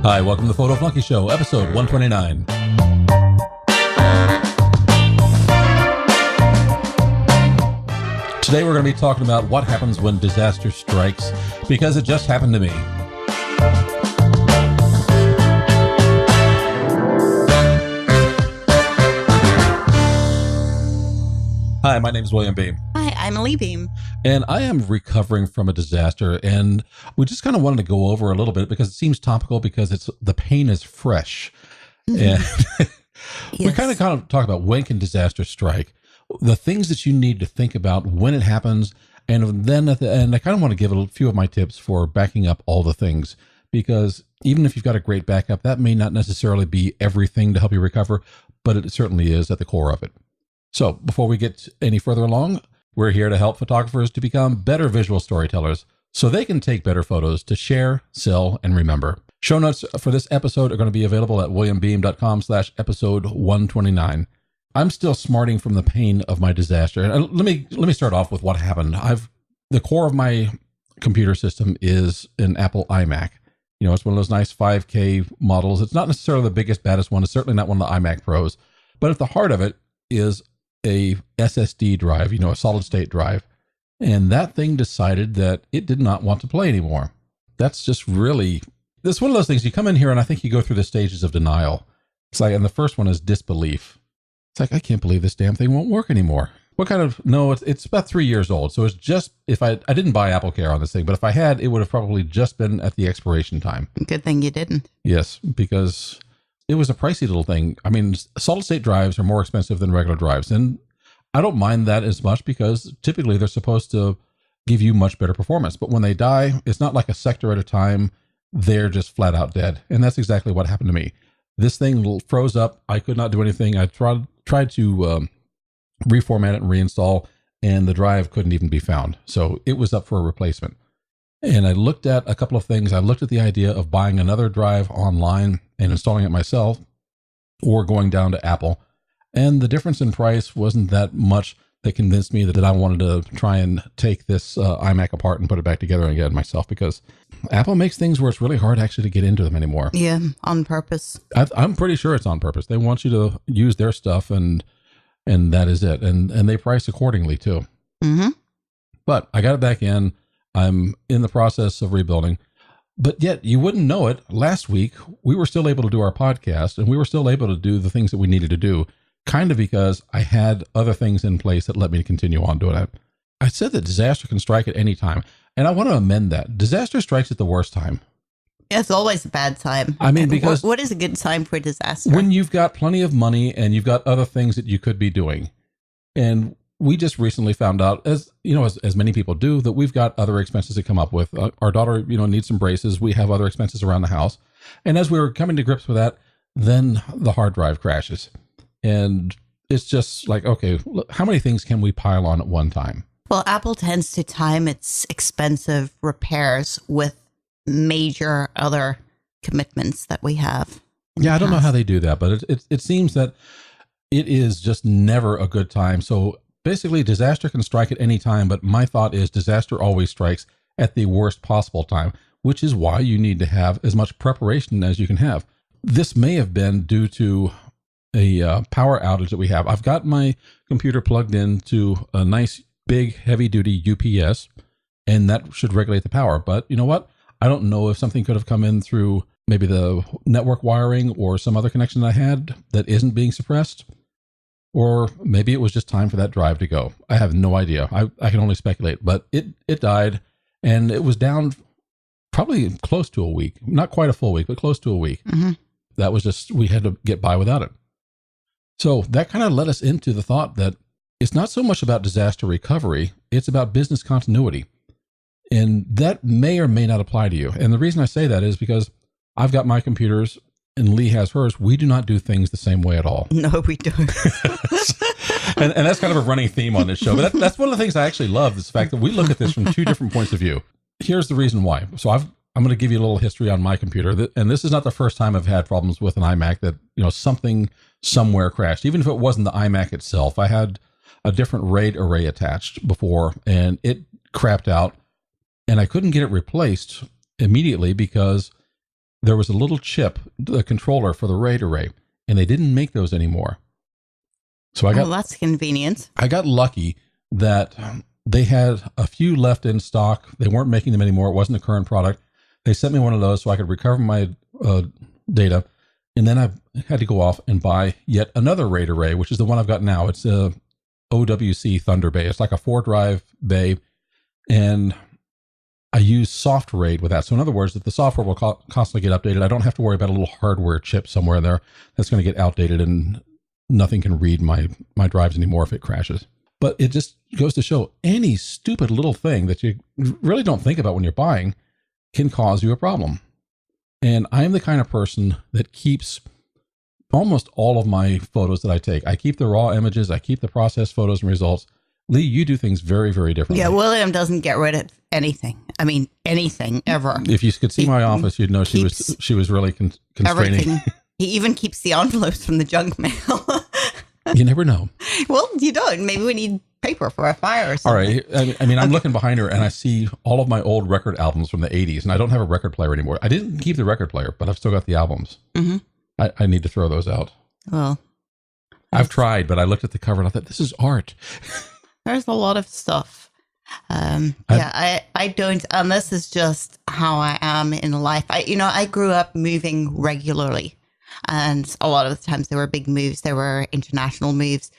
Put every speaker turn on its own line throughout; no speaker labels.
Hi, welcome to the Photo Flunky Show, episode 129. Today we're going to be talking about what happens when disaster strikes, because it just happened to me. Hi, my name is William Beem.
Hi, I'm Lee Beem.
And I am recovering from a disaster, and we just kind of wanted to go over a little bit because it seems topical because the pain is fresh. And we kind of talk about when can disaster strike, the things that you need to think about when it happens, and then at the end, I kind of want to give a few of my tips for backing up all the things, because even if you've got a great backup, that may not necessarily be everything to help you recover, but it certainly is at the core of it. So before we get any further along, we're here to help photographers to become better visual storytellers so they can take better photos to share, sell, and remember. Show notes for this episode are going to be available at williambeem.com/episode 129. I'm still smarting from the pain of my disaster. And let me start off with what happened. The core of my computer system is an Apple iMac. You know, it's one of those nice 5K models. It's not necessarily the biggest, baddest one. It's certainly not one of the iMac Pros. But at the heart of it is a SSD drive, a solid state drive. And that thing decided that it did not want to play anymore. That's just really, this one of those things, you come in here and I think you go through the stages of denial. It's like, and the first one is disbelief. It's like, I can't believe this damn thing won't work anymore. It's about 3 years old. So it's just, if I didn't buy Apple Care on this thing, but if I had, it would have probably just been at the expiration time.
Good thing you didn't.
Yes, because it was a pricey little thing. I mean, solid state drives are more expensive than regular drives. And I don't mind that as much because typically they're supposed to give you much better performance. But when they die, it's not like a sector at a time. They're just flat out dead. And that's exactly what happened to me. This thing froze up. I could not do anything. I tried to reformat it and reinstall, and the drive couldn't even be found. So it was up for a replacement. And I looked at a couple of things. I looked at the idea of buying another drive online and installing it myself, or going down to Apple. And the difference in price wasn't that much that convinced me that I wanted to try and take this iMac apart and put it back together again myself, because Apple makes things where it's really hard actually to get into them anymore.
Yeah, on purpose.
I'm pretty sure it's on purpose. They want you to use their stuff, and that is it. And they price accordingly too.
Mm-hmm.
But I got it back in. I'm in the process of rebuilding. But yet, you wouldn't know it, last week, we were still able to do our podcast, and we were still able to do the things that we needed to do, kind of because I had other things in place that let me continue on doing it. I said that disaster can strike at any time, and I want to amend that. Disaster strikes at the worst time.
Yeah, it's always a bad time.
I mean, because
what is a good time for disaster?
When you've got plenty of money and you've got other things that you could be doing. And we just recently found out, as many people do, that we've got other expenses to come up with. Our daughter, needs some braces. We have other expenses around the house. And as we were coming to grips with that, then the hard drive crashes. And it's just like, okay, look, how many things can we pile on at one time?
Well, Apple tends to time its expensive repairs with major other commitments that we have.
Yeah, I don't know how they do that, but it seems that it is just never a good time. So basically, disaster can strike at any time, but my thought is disaster always strikes at the worst possible time, which is why you need to have as much preparation as you can have. This may have been due to a power outage that we have. I've got my computer plugged into a nice, big, heavy-duty UPS, and that should regulate the power. But you know what? I don't know if something could have come in through maybe the network wiring or some other connection that I had that isn't being suppressed. Or maybe it was just time for that drive to go. I have no idea. I can only speculate. But it died, and it was down probably close to a week. Not quite a full week, but close to a week.
Mm-hmm.
That was just, we had to get by without it. So that kind of led us into the thought that it's not so much about disaster recovery, it's about business continuity. And that may or may not apply to you. And the reason I say that is because I've got my computers and Lee has hers. We do not do things the same way at all.
No, we don't.
and that's kind of a running theme on this show. But that's one of the things I actually love, is the fact that we look at this from two different points of view. Here's the reason why. So I'm going to give you a little history on my computer. And this is not the first time I've had problems with an iMac that, something somewhere crashed. Even if it wasn't the iMac itself, I had a different RAID array attached before, and it crapped out. And I couldn't get it replaced immediately because there was a little chip, the controller for the RAID array, and they didn't make those anymore. So
that's convenient.
I got lucky that they had a few left in stock. They weren't making them anymore. It wasn't a current product. They sent me one of those so I could recover my data. And then I had to go off and buy yet another RAID array, which is the one I've got now. It's a OWC Thunder Bay. It's like a 4-drive bay. And I use soft RAID with that. So in other words, that the software will constantly get updated. I don't have to worry about a little hardware chip somewhere there that's going to get outdated and nothing can read my drives anymore if it crashes. But it just goes to show any stupid little thing that you really don't think about when you're buying can cause you a problem. And I'm the kind of person that keeps almost all of my photos that I take. I keep the raw images. I keep the processed photos and results. Lee, you do things very, very differently.
Yeah, William doesn't get rid of anything. I mean, anything ever.
If you could see my office, you'd know she was really constraining.
Everything. He even keeps the envelopes from the junk mail.
You never know.
Well, you don't. Maybe we need paper for a fire or something.
All right. I mean, I'm looking behind her and I see all of my old record albums from the 80s, and I don't have a record player anymore. I didn't keep the record player, but I've still got the albums. Mm-hmm. I need to throw those out.
Well,
I've tried, but I looked at the cover and I thought, this is art.
There's a lot of stuff. I don't, and this is just how I am in life. I grew up moving regularly, and a lot of the times there were big moves. There were international moves.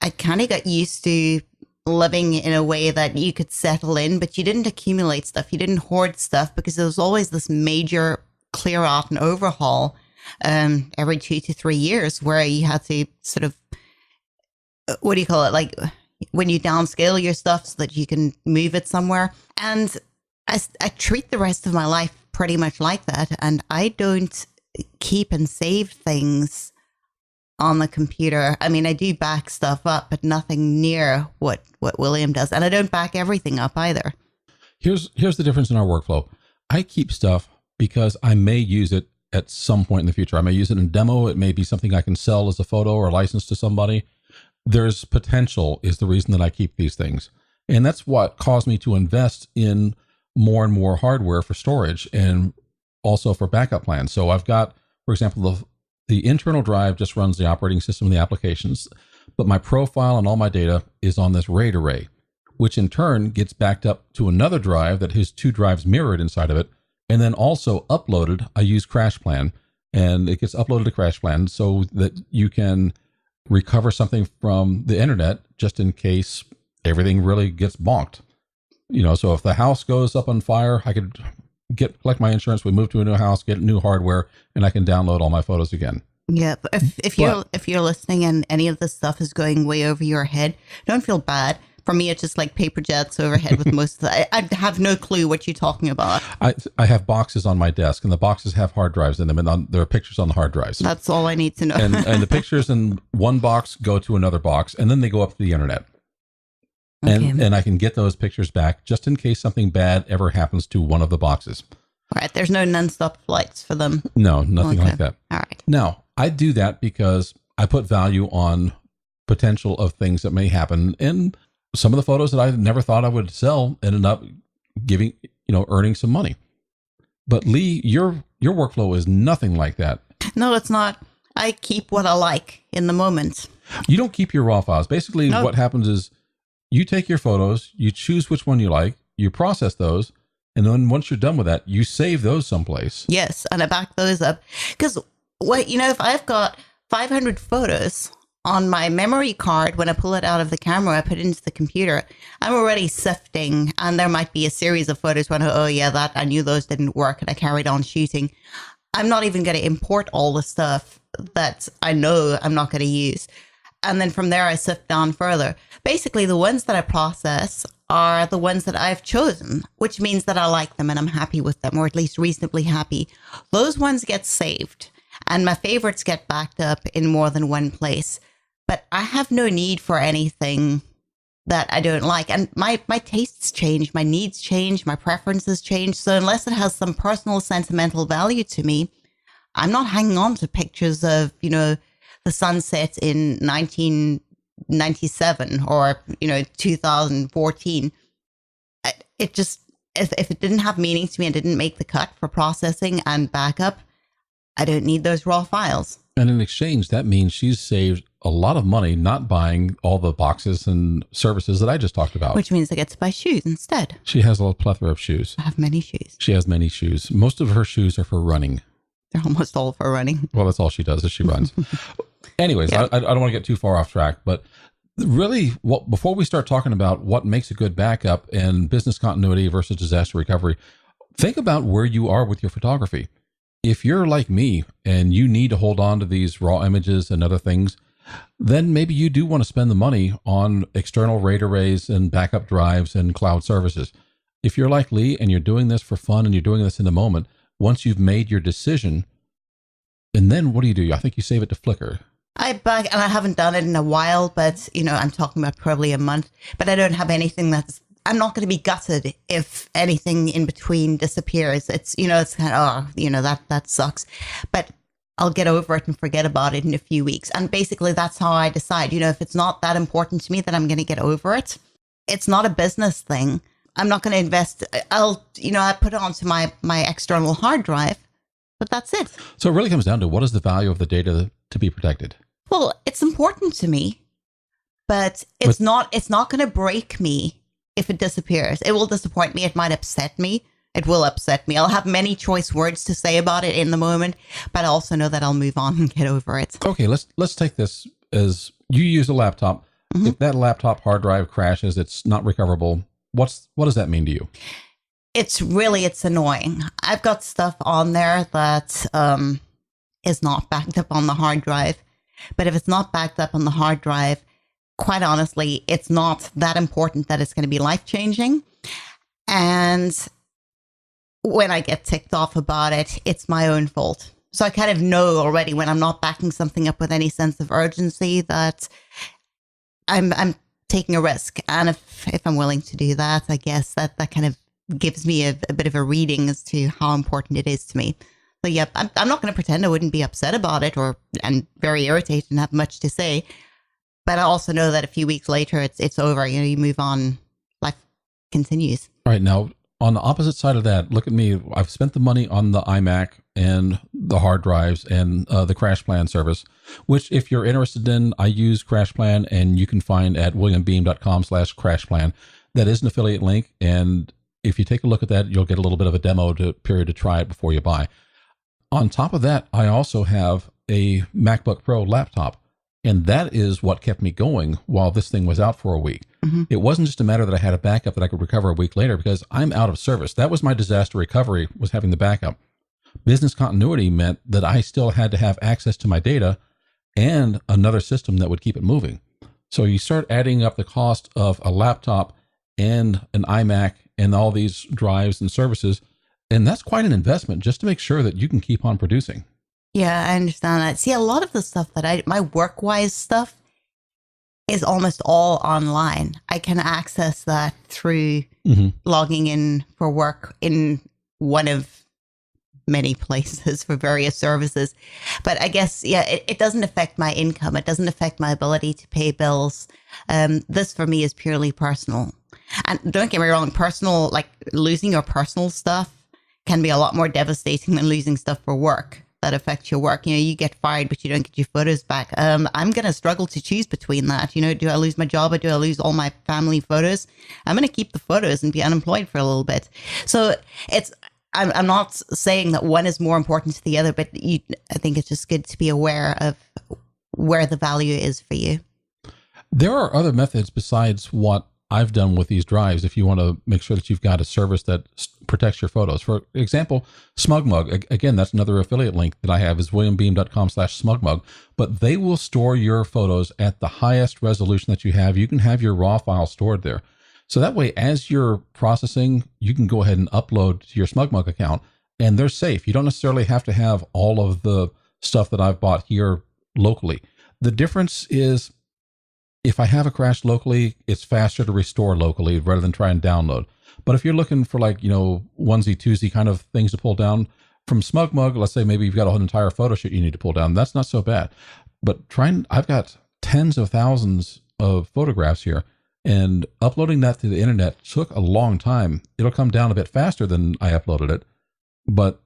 I kind of got used to living in a way that you could settle in, but you didn't accumulate stuff. You didn't hoard stuff because there was always this major clear out and overhaul every 2 to 3 years where you had to sort of, what do you call it? Like when you downscale your stuff so that you can move it somewhere. And I treat the rest of my life pretty much like that. And I don't keep and save things on the computer. I mean, I do back stuff up, but nothing near what William does. And I don't back everything up either.
Here's the difference in our workflow. I keep stuff because I may use it at some point in the future. I may use it in a demo. It may be something I can sell as a photo or license to somebody. There's potential is the reason that I keep these things. And that's what caused me to invest in more and more hardware for storage and also for backup plans. So I've got, for example, the internal drive just runs the operating system and the applications, but my profile and all my data is on this RAID array, which in turn gets backed up to another drive that has 2 drives mirrored inside of it. And then also uploaded, I use CrashPlan, and it gets uploaded to CrashPlan so that you can recover something from the internet just in case everything really gets bonked. So if the house goes up on fire, I could collect my insurance, we move to a new house, get new hardware, and I can download all my photos again.
Yeah, but if you're listening and any of this stuff is going way over your head, don't feel bad. For me, it's just like paper jets overhead with most of the, I have no clue what you're talking about.
I have boxes on my desk, and the boxes have hard drives in them, and there are pictures on the hard drives.
That's all I need to know.
and the pictures in one box go to another box, and then they go up to the internet. Okay. And I can get those pictures back just in case something bad ever happens to one of the boxes.
All right. There's no nonstop flights for them.
No, nothing like that.
All right.
Now, I do that because I put value on potential of things that may happen. And some of the photos that I never thought I would sell ended up giving, earning some money. But Lee, your workflow is nothing like that.
No, it's not. I keep what I like in the moment.
You don't keep your raw files. Basically,
Nope.
What happens is you take your photos, you choose which one you like, you process those, and then once you're done with that, you save those someplace.
Yes, and I back those up. Because, if I've got 500 photos on my memory card, when I pull it out of the camera, I put it into the computer, I'm already sifting, and there might be a series of photos when, I knew those didn't work, and I carried on shooting. I'm not even going to import all the stuff that I know I'm not going to use. And then from there, I sift down further. Basically, the ones that I process are the ones that I've chosen, which means that I like them and I'm happy with them, or at least reasonably happy. Those ones get saved, and my favorites get backed up in more than one place. But I have no need for anything that I don't like. And my tastes change, my needs change, my preferences change. So unless it has some personal sentimental value to me, I'm not hanging on to pictures of, the sunset in 1997 or 2014. It just, if it didn't have meaning to me and didn't make the cut for processing and backup, I don't need those raw files.
And in exchange, that means she's saved a lot of money not buying all the boxes and services that I just talked about.
Which means I get to buy shoes instead.
She has a plethora of shoes.
I have many shoes.
She has many shoes. Most of her shoes are for running.
They're almost all for running.
Well, that's all she does is she runs. Anyways, yeah. I don't want to get too far off track, but really, before we start talking about what makes a good backup and business continuity versus disaster recovery, think about where you are with your photography. If you're like me and you need to hold on to these raw images and other things, then maybe you do want to spend the money on external RAID arrays and backup drives and cloud services. If you're like Lee and you're doing this for fun and you're doing this in the moment, once you've made your decision, and then what do? I think you save it to Flickr.
And I haven't done it in a while, but I'm talking about probably a month, but I don't have anything I'm not going to be gutted if anything in between disappears. It's, it's kind of, that sucks, but I'll get over it and forget about it in a few weeks. And basically that's how I decide, if it's not that important to me, then I'm going to get over it. It's not a business thing. I'm not going to invest. I put it onto my external hard drive, but that's it.
So it really comes down to what is the value of the data to be protected?
Well, it's important to me, but it's not going to break me if it disappears. It will disappoint me. It might upset me. It will upset me. I'll have many choice words to say about it in the moment, but I also know that I'll move on and get over it. Okay,
let's take this as you use a laptop. Mm-hmm. If that laptop hard drive crashes, it's not recoverable. What does that mean to you?
It's annoying. I've got stuff on there that is not backed up on the hard drive. But if it's not backed up on the hard drive, quite honestly, it's not that important that it's going to be life-changing. And when I get ticked off about it, it's my own fault. So I kind of know already when I'm not backing something up with any sense of urgency that I'm taking a risk. And if I'm willing to do that, I guess that kind of gives me a bit of a reading as to how important it is to me. So yeah, I'm not going to pretend I wouldn't be upset about it and very irritated and have much to say. But I also know that a few weeks later, it's over. You move on. Life continues.
All right. Now, on the opposite side of that, look at me. I've spent the money on the iMac and the hard drives and the CrashPlan service, which if you're interested in, I use CrashPlan and you can find at williambeam.com/CrashPlan. That is an affiliate link. And if you take a look at that, you'll get a little bit of a demo period to try it before you buy. On top of that, I also have a MacBook Pro laptop, and that is what kept me going while this thing was out for a week. Mm-hmm. It wasn't just a matter that I had a backup that I could recover a week later because I'm out of service. That was my disaster recovery, was having the backup. Business continuity meant that I still had to have access to my data and another system that would keep it moving. So you start adding up the cost of a laptop and an iMac and all these drives and services, and that's quite an investment just to make sure that you can keep on producing.
Yeah, I understand that. See, a lot of the stuff that my work-wise stuff is almost all online. I can access that through logging in for work in one of many places for various services. But I guess, yeah, it doesn't affect my income. It doesn't affect my ability to pay bills. This for me is purely personal. And don't get me wrong, personal, like losing your personal stuff can be a lot more devastating than losing stuff for work that affects your work. You get fired, but you don't get your photos back. I'm going to struggle to choose between that. Do I lose my job or do I lose all my family photos? I'm going to keep the photos and be unemployed for a little bit. So I'm not saying that one is more important to the other, but I think it's just good to be aware of where the value is for you.
There are other methods besides what I've done with these drives if you want to make sure that you've got a service that protects your photos. For example, SmugMug, again, that's another affiliate link that I have is williambeam.com/SmugMug, but they will store your photos at the highest resolution that you have. You can have your raw file stored there. So that way, as you're processing, you can go ahead and upload to your SmugMug account and they're safe. You don't necessarily have to have all of the stuff that I've bought here locally. The difference is if I have a crash locally, it's faster to restore locally rather than try and download. But if you're looking for onesie, twosie kind of things to pull down from SmugMug, let's say maybe you've got an entire photo shoot you need to pull down. That's not so bad. But I've got tens of thousands of photographs here, and uploading that to the internet took a long time. It'll come down a bit faster than I uploaded it, but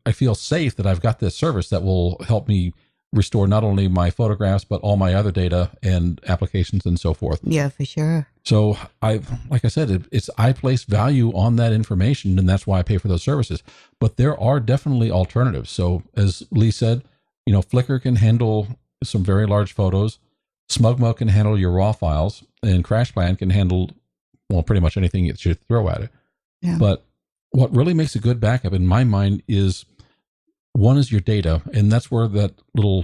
I feel safe that I've got this service that will help me restore not only my photographs, but all my other data and applications and so forth.
Yeah, for sure.
So like I said, I place value on that information, and that's why I pay for those services. But there are definitely alternatives. So as Lee said, Flickr can handle some very large photos. SmugMug can handle your raw files, and CrashPlan can handle, well, pretty much anything that you throw at it.
Yeah.
But what really makes a good backup in my mind is, one is your data, and that's where that little,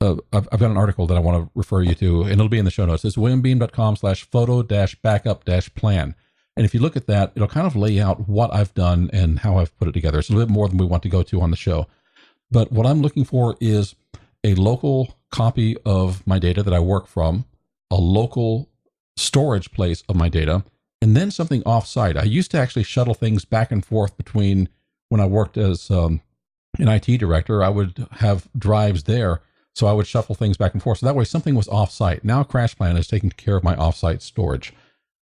I've got an article that I want to refer you to, and it'll be in the show notes. It's williambeam.com/photo-backup-plan. And if you look at that, it'll kind of lay out what I've done and how I've put it together. It's a little bit more than we want to go to on the show. But what I'm looking for is a local copy of my data that I work from, a local storage place of my data, and then something offsite. I used to actually shuttle things back and forth between, when I worked as an IT director, I would have drives there. So I would shuffle things back and forth. So that way something was offsite. Now CrashPlan is taking care of my offsite storage.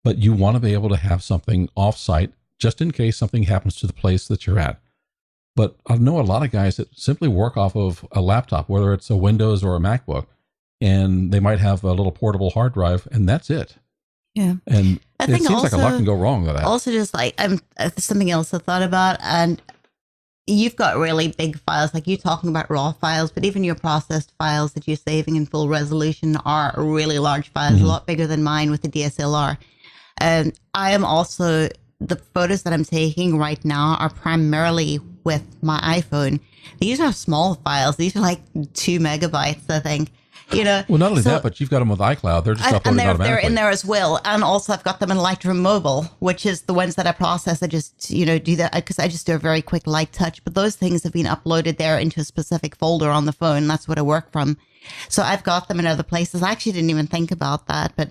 But you want to be able to have something offsite just in case something happens to the place that you're at. But I know a lot of guys that simply work off of a laptop, whether it's a Windows or a MacBook, and they might have a little portable hard drive, and that's it.
Yeah.
And it seems like a lot can go wrong with that.
Also, just like something else I thought about, and you've got really big files, like you're talking about raw files, but even your processed files that you're saving in full resolution are really large files, a lot bigger than mine with the DSLR. And I am also, the photos that I'm taking right now are primarily with my iPhone. These are small files. These are like 2 megabytes, I think.
Well, not only that, but you've got them with iCloud. They're just uploading automatically.
They're in there as well. And also I've got them in Lightroom Mobile, which is the ones that I process. I just, do that because I just do a very quick light touch. But those things have been uploaded there into a specific folder on the phone. That's what I work from. So I've got them in other places. I actually didn't even think about that, but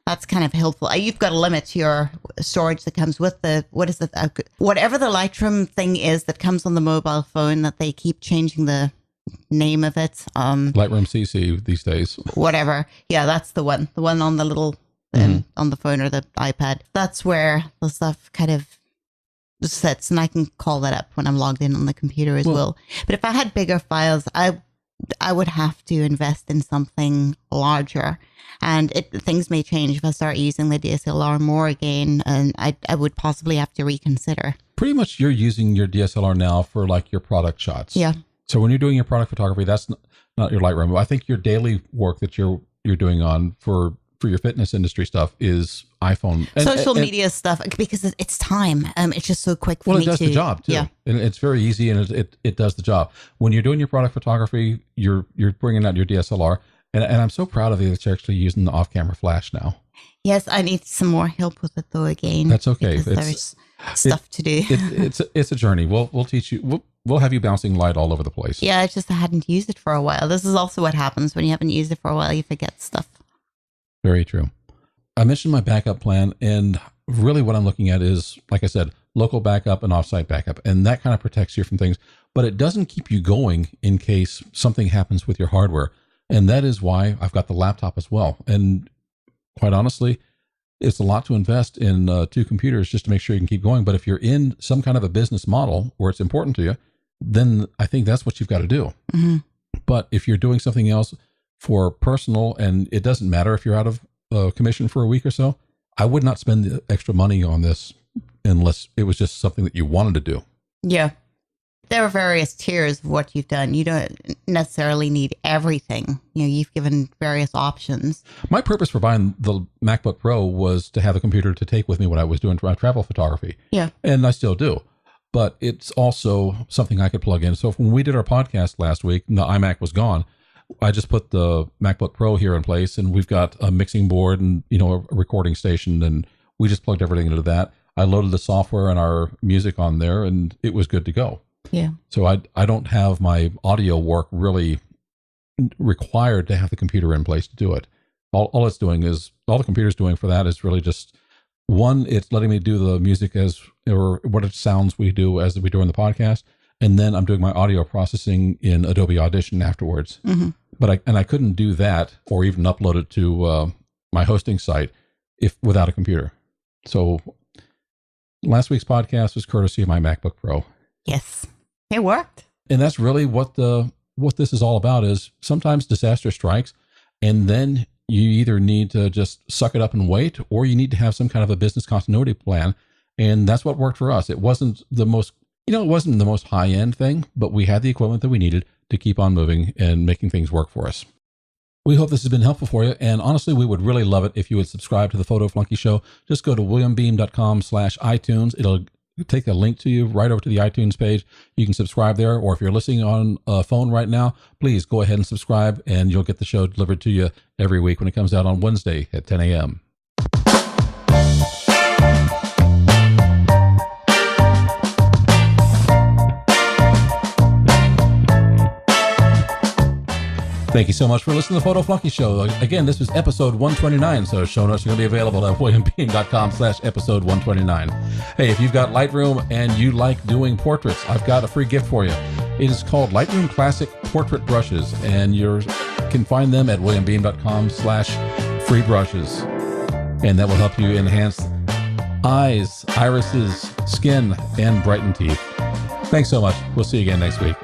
that's kind of helpful. You've got to limit your storage that comes with whatever the Lightroom thing is that comes on the mobile phone that they keep changing the name of it.
Lightroom CC these days.
Whatever. Yeah, that's the one on the little, on the phone or the iPad. That's where the stuff kind of sits, and I can call that up when I'm logged in on the computer as well. But if I had bigger files, I would have to invest in something larger. And things may change if I start using the DSLR more again, and I would possibly have to reconsider. Pretty
much you're using your DSLR now for like your product shots.
Yeah.
So when you're doing your product photography, that's not your Lightroom. I think your daily work that you're doing on for your fitness industry stuff is iPhone.
Social media stuff, because it's time. It's just so quick for me to...
Well, it does the job too. Yeah. And it's very easy, and it does the job. When you're doing your product photography, you're bringing out your DSLR. And I'm so proud of you that you're actually using the off-camera flash now.
Yes, I need some more help with it though again.
That's okay.
There's stuff to do.
It's a journey. We'll teach you. We'll have you bouncing light all over the place.
Yeah, it's just I hadn't used it for a while. This is also what happens when you haven't used it for a while. You forget stuff.
Very true. I mentioned my backup plan, and really what I'm looking at is, like I said, local backup and offsite backup. And that kind of protects you from things, but it doesn't keep you going in case something happens with your hardware. And that is why I've got the laptop as well. And quite honestly, it's a lot to invest in 2 computers just to make sure you can keep going. But if you're in some kind of a business model where it's important to you, then I think that's what you've got to do. Mm-hmm. But if you're doing something else for personal, and it doesn't matter if you're out of commission for a week or so, I would not spend the extra money on this unless it was just something that you wanted to do.
Yeah. There are various tiers of what you've done. You don't necessarily need everything. You've given various options.
My purpose for buying the MacBook Pro was to have a computer to take with me when I was doing my travel photography.
Yeah.
And I still do. But it's also something I could plug in. So when we did our podcast last week, the iMac was gone. I just put the MacBook Pro here in place, and we've got a mixing board and, a recording station, and we just plugged everything into that. I loaded the software and our music on there, and it was good to go.
Yeah.
So I don't have my audio work really required to have the computer in place to do it. All it's doing is, all the computer's doing for that is really just, one, it's letting me do the music or what it sounds we do as we do in the podcast. And then I'm doing my audio processing in Adobe Audition afterwards. Mm-hmm. But I couldn't do that or even upload it to my hosting site without a computer. So last week's podcast was courtesy of my MacBook Pro.
Yes, it worked.
And that's really what this is all about. Is sometimes disaster strikes, and then you either need to just suck it up and wait, or you need to have some kind of a business continuity plan. And that's what worked for us. It wasn't the most, it wasn't the most high end thing, but we had the equipment that we needed to keep on moving and making things work for us. We hope this has been helpful for you. And honestly, we would really love it if you would subscribe to the Photo Flunky Show. Just go to williambeem.com/iTunes. It'll take a link to you right over to the iTunes page. You can subscribe there. Or if you're listening on a phone right now, please go ahead and subscribe, and you'll get the show delivered to you every week when it comes out on Wednesday at 10 a.m. Thank you so much for listening to the Photo Flunky Show. Again, this was episode 129, so show notes are going to be available at williambeem.com/episode 129. Hey, if you've got Lightroom and you like doing portraits, I've got a free gift for you. It is called Lightroom Classic Portrait Brushes, and you can find them at williambeem.com/free brushes. And that will help you enhance eyes, irises, skin, and brighten teeth. Thanks so much. We'll see you again next week.